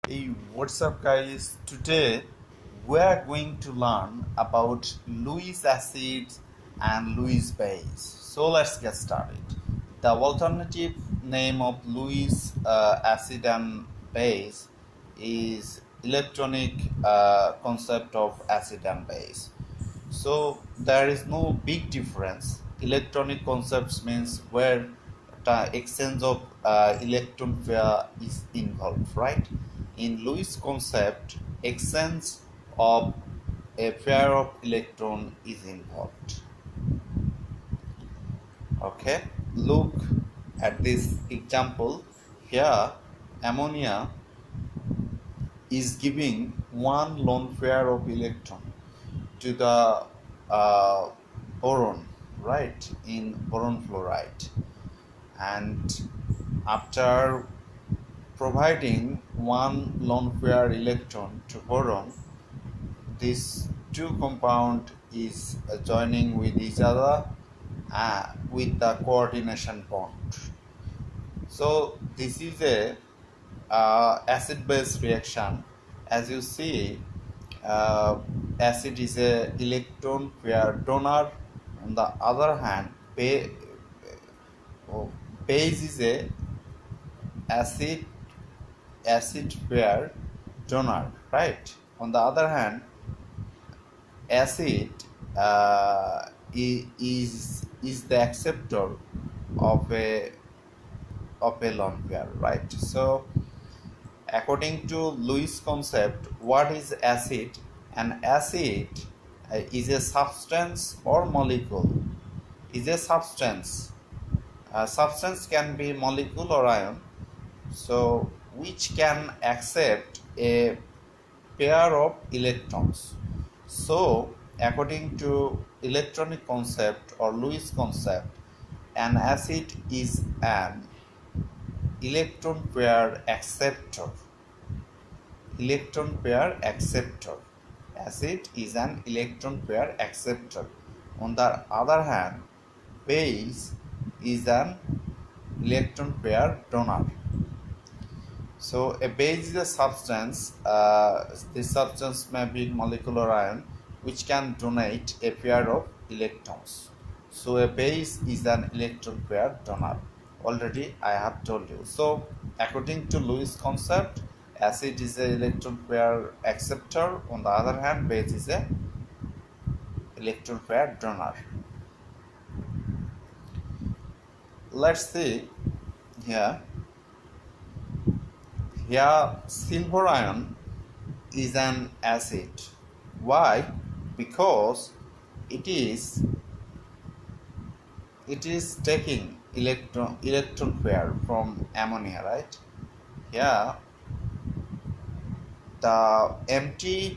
Hey, what's up, guys? Today we are going to learn about Lewis acids and Lewis base. So let's get started. The alternative name of Lewis acid and base is electronic concept of acid and base. So there is no big difference. Electronic concepts means where the exchange of electron pair is involved, right? In Lewis concept, exchange of a pair of electron is involved. Okay, look at this example. Here, ammonia is giving one lone pair of electron to the uh, boron, right, in boron fluoride, and after providing one lone pair electron to boron, this two compound is joining with each other with the coordination bond. So this is a acid base reaction. As you see, uh, acid is a electron pair donor. On the other hand, base is a acid pair donor, right? On the other hand, acid is the acceptor of a lone pair, right? So according to Lewis concept, what is acid? An acid is a substance or molecule. Is a substance. A substance can be molecule or ion. So which can accept a pair of electrons. So according to electronic concept or Lewis concept, an acid is an electron pair acceptor. Electron pair acceptor. Acid is an electron pair acceptor. On the other hand, base is an electron pair donor. So a base is a substance. This substance may be molecular ion which can donate a pair of electrons. So a base is an electron pair donor. Already I have told you. So according to Lewis concept, acid is a electron pair acceptor. On the other hand, base is a electron pair donor. Let's see here. Here silver ion is an acid. Why? Because it is taking electron pair from ammonia, right? Here the empty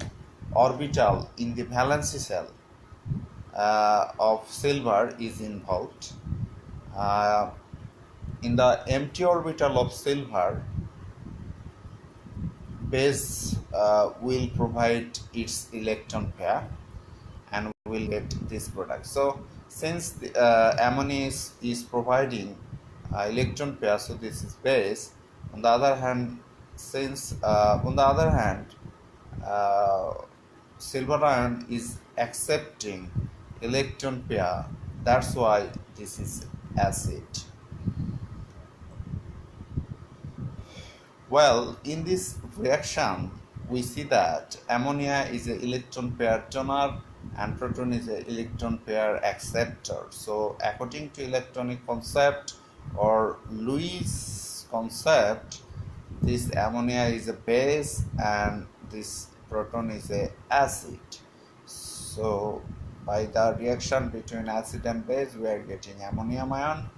orbital in the valence shell of silver is involved. In the empty orbital of silver, base will provide its electron pair and will get this product. So since the ammonia is providing electron pair, so this is base. On the other hand, uh, silver ion is accepting electron pair, that's why this is acid. Well, in this reaction, we see that ammonia is an electron pair donor and proton is an electron pair acceptor. So, according to electronic concept or Lewis concept, this ammonia is a base and this proton is a acid. So, by the reaction between acid and base, we are getting ammonium ion.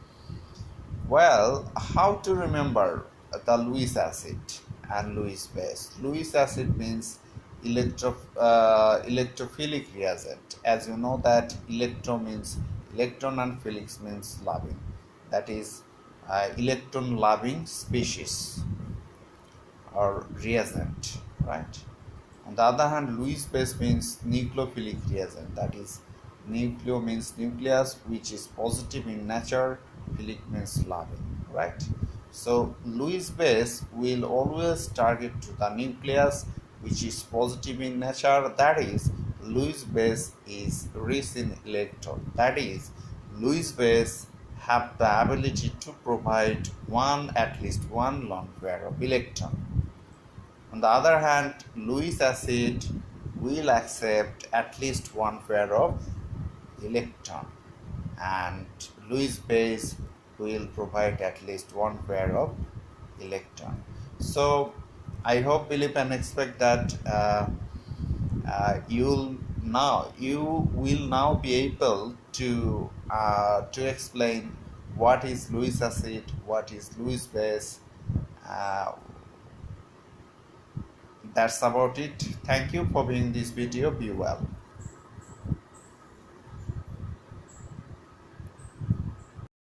Well, how to remember the Lewis acid and Lewis base? Lewis acid means electrophilic reagent. As you know that electro means electron and philics means loving. That is electron loving species or reagent, right? On the other hand, Lewis base means nucleophilic reagent. That is, nucleo means nucleus, which is positive in nature. Philic means loving, right? So Lewis base will always target to the nucleus, which is positive in nature. That is, Lewis base is rich in electron. That is, Lewis base have the ability to provide at least one lone pair of electron. On the other hand, Lewis acid will accept at least one pair of electron, and Lewis base will provide at least one pair of electron. So I hope, believe, and expect that you will now be able to explain what is Lewis acid, what is Lewis base. Uh, that's about it. Thank you for viewing this video. Be well.